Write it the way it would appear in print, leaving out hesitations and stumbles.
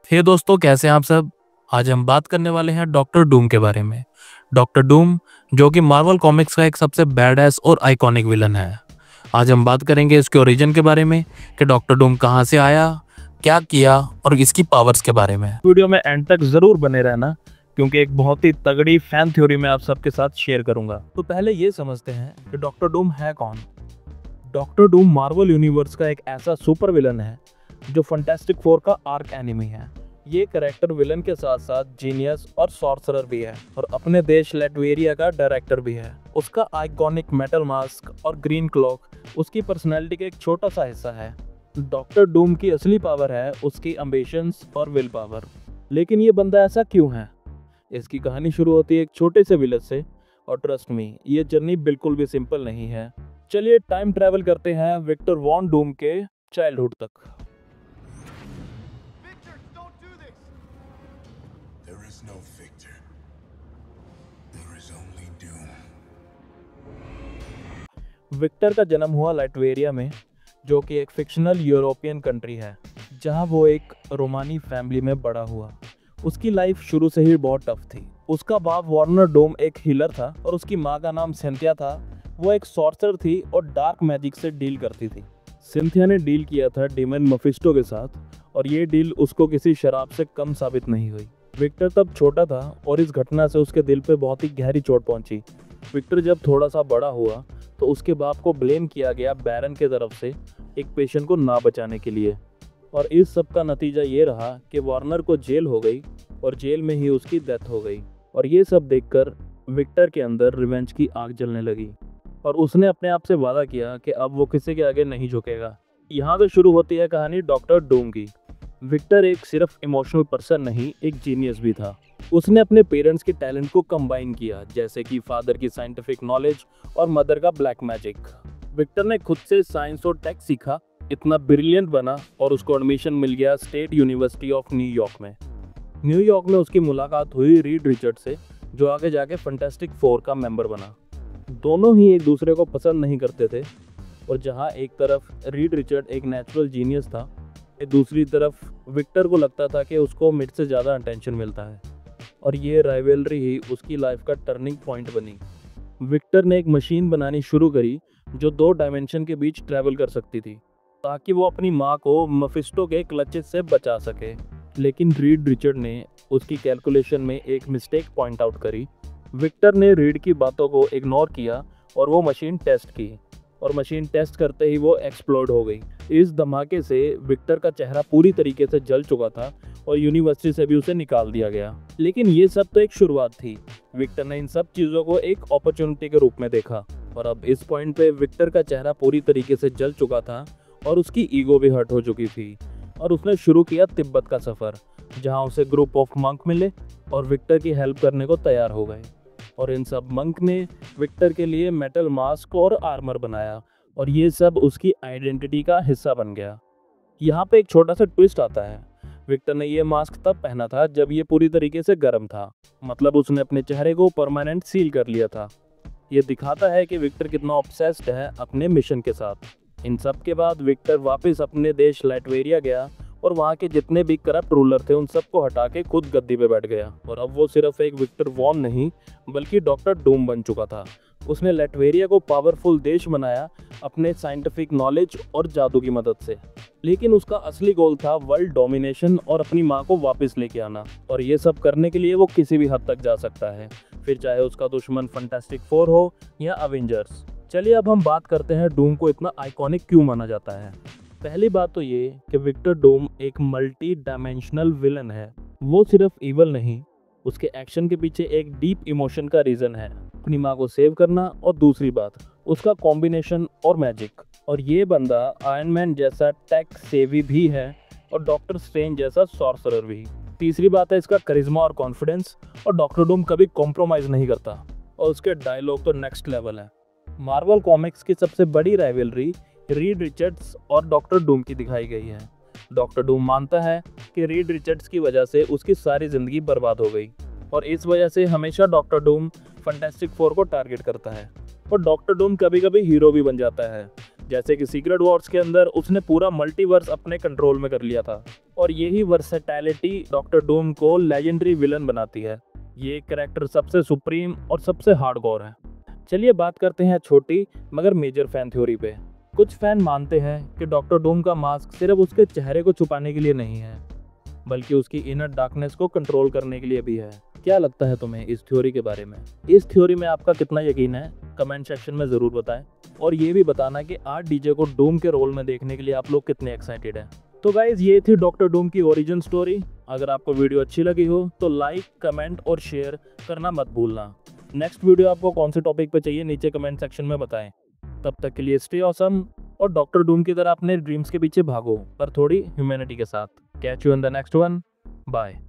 हे दोस्तों, कैसे हैं आप सब। आज हम बात करने वाले हैं डॉक्टर डूम के बारे में। डॉक्टर डूम जो कि मार्वल कॉमिक्स का एक सबसे बैडएस और आइकॉनिक विलन है। आज हम बात करेंगे इसके ओरिजिन के बारे में कि डॉक्टर डूम कहां से आया, क्या किया और इसकी पावर्स के बारे में। वीडियो में एंड तक जरूर बने रहना क्योंकि एक बहुत ही तगड़ी फैन थ्योरी मैं आप सबके साथ शेयर करूंगा। तो पहले ये समझते हैं कि डॉक्टर डूम है कौन। डॉक्टर डूम मार्वल यूनिवर्स का एक ऐसा सुपर विलन है जो फैंटास्टिक फोर का आर्क एनिमी है। ये कैरेक्टर विलन के साथ साथ जीनियस और सॉर्सरर भी है और अपने देश लैटवेरिया का डायरेक्टर भी है। उसका आइकॉनिक मेटल मास्क और ग्रीन क्लॉक उसकी पर्सनैलिटी का एक छोटा सा हिस्सा है। डॉक्टर डूम की असली पावर है उसकी एम्बिशंस और विल पावर। लेकिन ये बंदा ऐसा क्यों है? इसकी कहानी शुरू होती है एक छोटे से विलेज से और ट्रस्ट मी, ये जर्नी बिल्कुल भी सिंपल नहीं है। चलिए टाइम ट्रैवल करते हैं विक्टर वॉन डूम के चाइल्डहुड तक। विक्टर का जन्म हुआ लैटवेरिया में, जो कि एक फिक्शनल यूरोपियन कंट्री है, जहां वो एक रोमानी फैमिली में बड़ा हुआ। उसकी लाइफ शुरू से ही बहुत टफ थी। उसका बाप वार्नर डूम एक हीलर था और उसकी माँ का नाम सिंथिया था। वो एक सॉर्सर थी और डार्क मैजिक से डील करती थी। सिंथिया ने डील किया था डीमन मफिस्टो के साथ और ये डील उसको किसी शराब से कम साबित नहीं हुई। विक्टर तब छोटा था और इस घटना से उसके दिल पे बहुत ही गहरी चोट पहुंची। विक्टर जब थोड़ा सा बड़ा हुआ तो उसके बाप को ब्लेम किया गया बैरन के तरफ से एक पेशेंट को ना बचाने के लिए, और इस सब का नतीजा ये रहा कि वार्नर को जेल हो गई और जेल में ही उसकी डेथ हो गई। और ये सब देखकर विक्टर के अंदर रिवेंज की आग जलने लगी और उसने अपने आप से वादा किया कि अब वो किसी के आगे नहीं झुकेगा। यहाँ से शुरू होती है कहानी डॉक्टर डूम की। विक्टर एक सिर्फ इमोशनल पर्सन नहीं, एक जीनियस भी था। उसने अपने पेरेंट्स के टैलेंट को कंबाइन किया, जैसे कि फादर की साइंटिफिक नॉलेज और मदर का ब्लैक मैजिक। विक्टर ने खुद से साइंस और टेक सीखा, इतना ब्रिलियंट बना और उसको एडमिशन मिल गया स्टेट यूनिवर्सिटी ऑफ न्यूयॉर्क में। न्यूयॉर्क में उसकी मुलाकात हुई रीड रिचर्ड से, जो आगे जाके फैंटास्टिक फोर का मेंबर बना। दोनों ही एक दूसरे को पसंद नहीं करते थे और जहां एक तरफ रीड रिचर्ड एक नेचुरल जीनियस था, दूसरी तरफ विक्टर को लगता था कि उसको मिड से ज़्यादा अटेंशन मिलता है। और ये राइवलरी ही उसकी लाइफ का टर्निंग पॉइंट बनी। विक्टर ने एक मशीन बनानी शुरू करी जो 2 डायमेंशन के बीच ट्रैवल कर सकती थी, ताकि वो अपनी माँ को मफिस्टो के क्लचेस से बचा सके। लेकिन रीड रिचर्ड ने उसकी कैलकुलेशन में एक मिस्टेक पॉइंट आउट करी। विक्टर ने रीड की बातों को इग्नोर किया और वो मशीन टेस्ट की, और मशीन टेस्ट करते ही वो एक्सप्लोड हो गई। इस धमाके से विक्टर का चेहरा पूरी तरीके से जल चुका था और यूनिवर्सिटी से भी उसे निकाल दिया गया। लेकिन ये सब तो एक शुरुआत थी। विक्टर ने इन सब चीज़ों को एक अपॉर्चुनिटी के रूप में देखा और अब इस पॉइंट पे विक्टर का चेहरा पूरी तरीके से जल चुका था और उसकी ईगो भी हर्ट हो चुकी थी। और उसने शुरू किया तिब्बत का सफ़र, जहाँ उसे ग्रुप ऑफ मंक मिले और विक्टर की हेल्प करने को तैयार हो गए। और इन सब मंक ने विक्टर के लिए मेटल मास्क और आर्मर बनाया और ये सब उसकी आइडेंटिटी का हिस्सा बन गया। यहाँ पे एक छोटा सा ट्विस्ट आता है। विक्टर ने ये मास्क तब पहना था जब ये पूरी तरीके से गर्म था, मतलब उसने अपने चेहरे को परमानेंट सील कर लिया था। ये दिखाता है कि विक्टर कितना ऑब्सेस्ड है अपने मिशन के साथ। इन सब के बाद विक्टर वापस अपने देश लैटवेरिया गया और वहाँ के जितने भी करप्ट रूलर थे उन सबको हटा के खुद गद्दी पे बैठ गया। और अब वो सिर्फ एक विक्टर वॉन नहीं बल्कि डॉक्टर डूम बन चुका था। उसने लैटवेरिया को पावरफुल देश बनाया अपने साइंटिफिक नॉलेज और जादू की मदद से। लेकिन उसका असली गोल था वर्ल्ड डोमिनेशन और अपनी माँ को वापस लेके आना। और ये सब करने के लिए वो किसी भी हद तक जा सकता है, फिर चाहे उसका दुश्मन फैंटास्टिक फोर हो या अवेंजर्स। चलिए अब हम बात करते हैं डूम को इतना आइकॉनिक क्यों माना जाता है। पहली बात तो ये कि विक्टर डूम एक मल्टी डायमेंशनल विलन है। वो सिर्फ इवल नहीं, उसके एक्शन के पीछे एक डीप इमोशन का रीज़न है, अपनी माँ को सेव करना, और दूसरी बात उसका कॉम्बिनेशन और मैजिक। और ये बंदा आयरन मैन जैसा टेक सेवी भी है और डॉक्टर स्ट्रेंज जैसा सॉर्सरर भी। तीसरी बात है इसका करिश्मा और कॉन्फिडेंस, और डॉक्टर डूम कभी कॉम्प्रोमाइज़ नहीं करता और उसके डायलॉग तो नेक्स्ट लेवल है। मार्वल कॉमिक्स की सबसे बड़ी राइवलरी रीड रिचर्ड्स और डॉक्टर डूम की दिखाई गई है। डॉक्टर डूम मानता है कि रीड रिचर्ड्स की वजह से उसकी सारी ज़िंदगी बर्बाद हो गई और इस वजह से हमेशा डॉक्टर डूम फैंटास्टिक फोर को टारगेट करता है। और डॉक्टर डूम कभी कभी हीरो भी बन जाता है, जैसे कि सीक्रेट वॉर्स के अंदर उसने पूरा मल्टीवर्स अपने कंट्रोल में कर लिया था और यही वर्सेटैलिटी डॉक्टर डूम को लेजेंडरी विलन बनाती है। ये कैरेक्टर सबसे सुप्रीम और सबसे हार्डकोर है। चलिए बात करते हैं छोटी मगर मेजर फैन थ्योरी पे। कुछ फैन मानते हैं कि डॉक्टर डूम का मास्क सिर्फ उसके चेहरे को छुपाने के लिए नहीं है, बल्कि उसकी इनर डार्कनेस को कंट्रोल करने के लिए भी है। क्या लगता है तुम्हें इस थ्योरी के बारे में? इस थ्योरी में आपका कितना यकीन है? कमेंट सेक्शन में ज़रूर बताएं और ये भी बताना कि आर्ट डीजे को डूम के रोल में देखने के लिए आप लोग कितने एक्साइटेड हैं। तो गाइज ये थी डॉक्टर डूम की ओरिजिन स्टोरी। अगर आपको वीडियो अच्छी लगी हो तो लाइक, कमेंट और शेयर करना मत भूलना। नेक्स्ट वीडियो आपको कौन से टॉपिक पे चाहिए नीचे कमेंट सेक्शन में बताएं। तब तक के लिए स्टे ऑसम और डॉक्टर डूम की तरह अपने ड्रीम्स के पीछे भागो, पर थोड़ी ह्यूमैनिटी के साथ। Catch you in the next one. Bye.